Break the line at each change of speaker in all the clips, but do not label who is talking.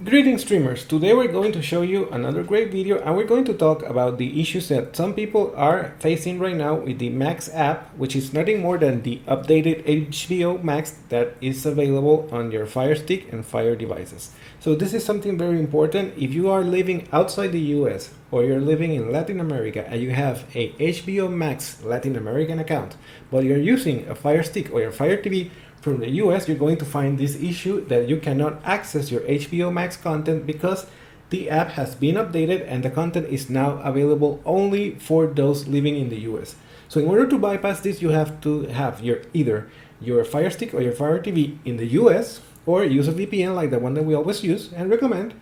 Greetings streamers, today we're going to show you another great video and we're going to talk about the issues that some people are facing right now with the Max app, which is nothing more than the updated HBO Max that is available on your Firestick and Fire devices. So this is something very important. If you are living outside the US or you're living in Latin America and you have a HBO Max Latin American account, but you're using a Firestick or your Fire TV from the US, you're going to find this issue that you cannot access your HBO Max content because the app has been updated and the content is now available only for those living in the US. So in order to bypass this, you have to have either your Fire Stick or your Fire TV in the US, or use a VPN like the one that we always use and recommend,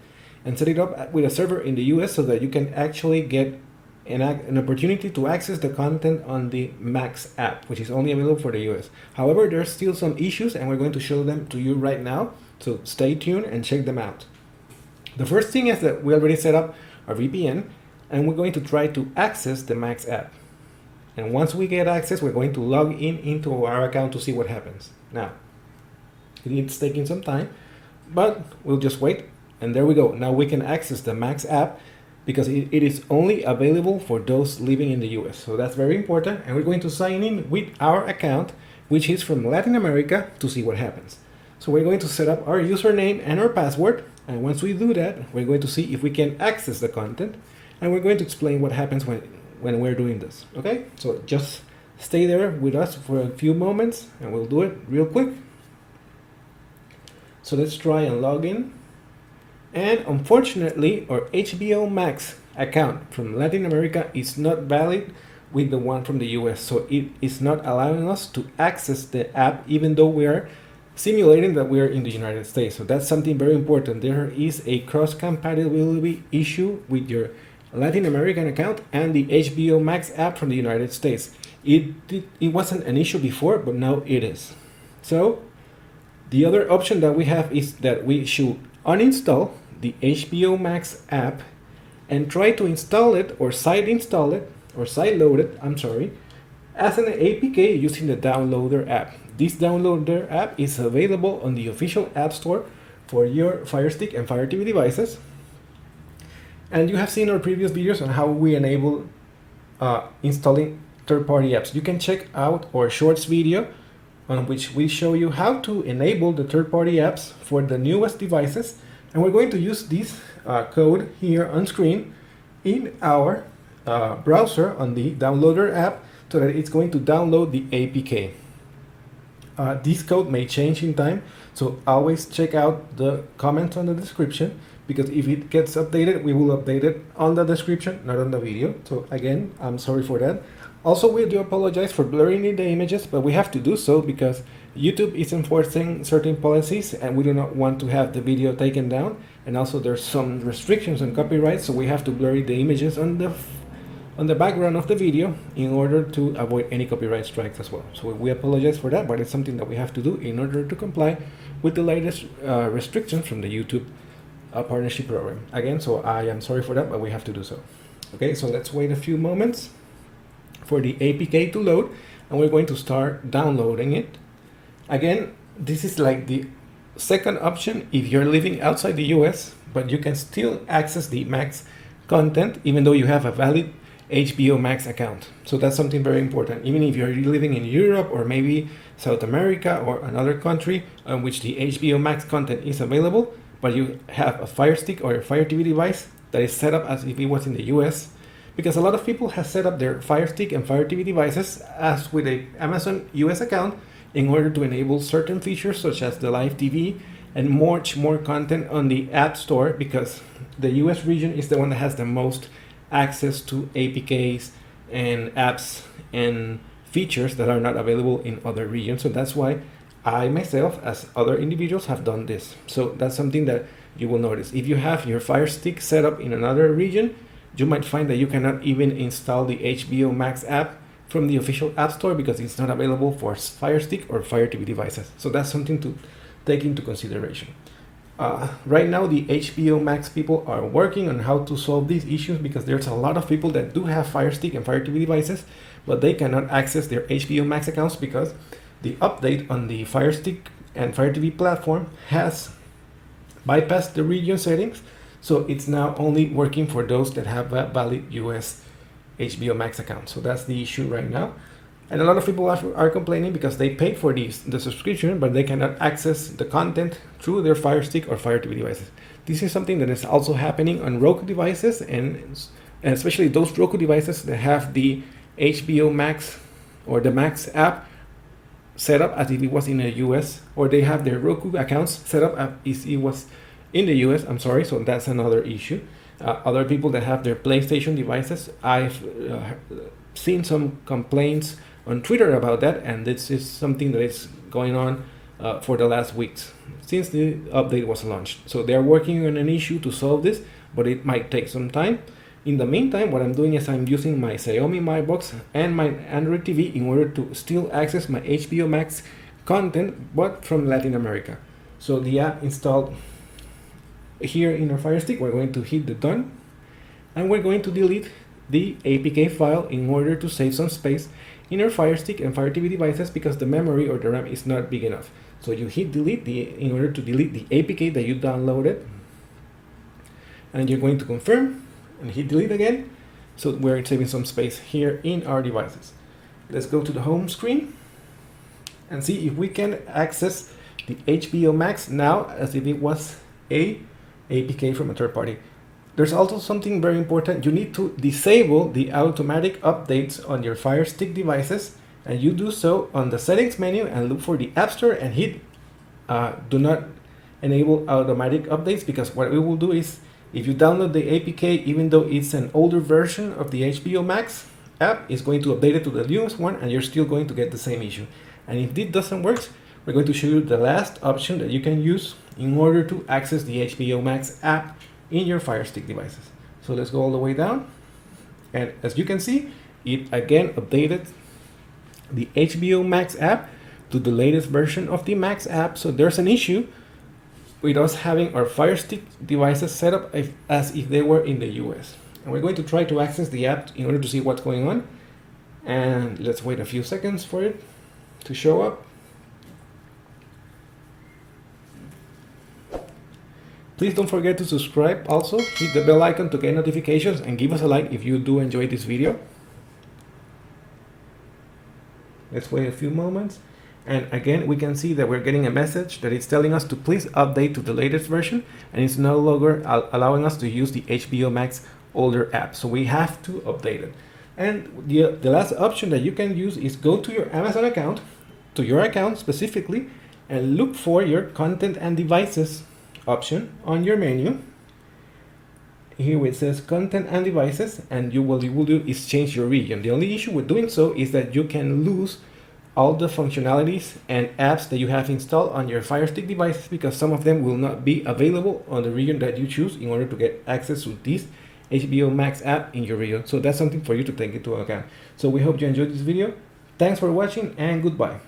and set it up with a server in the US so that you can actually get an opportunity to access the content on the Max app, which is only available for the US. However, there's still some issues and we're going to show them to you right now, so stay tuned and check them out. The first thing is that we already set up our VPN and we're going to try to access the Max app. And once we get access, we're going to log in into our account to see what happens. Now, it's taking some time, but we'll just wait. And there we go. Now we can access the Max app, because it is only available for those living in the US. So that's very important. And we're going to sign in with our account, which is from Latin America, to see what happens. So we're going to set up our username and our password. And once we do that, we're going to see if we can access the content. And we're going to explain what happens when we're doing this. Okay, so just stay there with us for a few moments and we'll do it real quick. So let's try and log in. And unfortunately, our HBO Max account from Latin America is not valid with the one from the US. So it is not allowing us to access the app, even though we are simulating that we are in the United States. So that's something very important. There is a cross-compatibility issue with your Latin American account and the HBO Max app from the United States. It wasn't an issue before, but now it is. So the other option that we have is that we should uninstall the HBO Max app and try to install it or side load it, as an APK using the downloader app. This downloader app is available on the official app store for your Fire Stick and Fire TV devices. And you have seen our previous videos on how we enable installing third-party apps. You can check out our shorts video on which we show you how to enable the third-party apps for the newest devices. And we're going to use this code here on screen in our browser on the downloader app so that it's going to download the APK. This code may change in time, so always check out the comments on the description, because if it gets updated, we will update it on the description, not on the video. So again, I'm sorry for that. Also, we do apologize for blurring the images, but we have to do so because YouTube is enforcing certain policies and we do not want to have the video taken down. And also there's some restrictions on copyright, so we have to blur the images on the background of the video in order to avoid any copyright strikes as well. So we apologize for that, but it's something that we have to do in order to comply with the latest restrictions from the YouTube partnership program. Again, so I am sorry for that, but we have to do so. Okay, so let's wait a few moments for the APK to load, and we're going to start downloading it. Again, this is like the second option if you're living outside the US, but you can still access the Max content even though you have a valid HBO Max account. So that's something very important. Even if you're living in Europe or maybe South America or another country on which the HBO Max content is available, but you have a Fire Stick or a Fire TV device that is set up as if it was in the US, because a lot of people have set up their Fire Stick and Fire TV devices as with a Amazon US account in order to enable certain features such as the live TV and much more content on the App Store, because the US region is the one that has the most access to APKs and apps and features that are not available in other regions. So that's why I myself, as other individuals, have done this. So that's something that you will notice. If you have your Fire Stick set up in another region, you might find that you cannot even install the HBO Max app from the official App Store because it's not available for Fire Stick or Fire TV devices. So that's something to take into consideration. Right now, the HBO Max people are working on how to solve these issues, because there's a lot of people that do have Fire Stick and Fire TV devices, but they cannot access their HBO Max accounts because the update on the Fire Stick and Fire TV platform has bypassed the region settings, so it's now only working for those that have a valid US HBO Max account. So that's the issue right now. And a lot of people are complaining because they paid for the subscription, but they cannot access the content through their Fire Stick or Fire TV devices. This is something that is also happening on Roku devices, and especially those Roku devices that have the HBO Max or the Max app set up as if it was in the US, or they have their Roku accounts set up as if it was in the US. I'm sorry, so that's another issue. Other people that have their PlayStation devices, I've seen some complaints on Twitter about that, and this is something that is going on for the last weeks since the update was launched. So they're working on an issue to solve this, but it might take some time. In the meantime, what I'm doing is I'm using my Xiaomi Mi Box and my Android TV in order to still access my HBO Max content, but from Latin America. So the app installed here in our Fire Stick, we're going to hit the done, and we're going to delete the APK file in order to save some space in our Fire Stick and Fire TV devices, because the memory or the RAM is not big enough. So you hit delete in order to delete the APK that you downloaded, and you're going to confirm and hit delete again. So we're saving some space here in our devices. Let's go to the home screen and see if we can access the HBO Max now as if it was a APK from a third party. There's also something very important. You need to disable the automatic updates on your Fire Stick devices, and you do so on the settings menu and look for the App Store and hit do not enable automatic updates, because what we will do is, if you download the APK, even though it's an older version of the HBO Max app, it's going to update it to the newest one, and you're still going to get the same issue. And if this doesn't work, we're going to show you the last option that you can use in order to access the HBO Max app in your Fire Stick devices. So let's go all the way down, and as you can see, it again updated the HBO Max app to the latest version of the Max app. So there's an issue with us having our Fire Stick devices set up as if they were in the US. And we're going to try to access the app in order to see what's going on, and let's wait a few seconds for it to show up. Please don't forget to subscribe. Also, hit the bell icon to get notifications, and give us a like if you do enjoy this video. Let's wait a few moments. And again, we can see that we're getting a message that it's telling us to please update to the latest version, and it's no longer allowing us to use the HBO Max older app. So we have to update it. And the last option that you can use is go to your Amazon account, to your account specifically, and look for your content and devices option on your menu. Here it says content and devices, and what you will do is change your region. The only issue with doing so is that you can lose all the functionalities and apps that you have installed on your Fire Stick devices, because some of them will not be available on the region that you choose in order to get access to this HBO Max app in your region. So that's something for you to take into account. So we hope you enjoyed this video. Thanks for watching, and goodbye.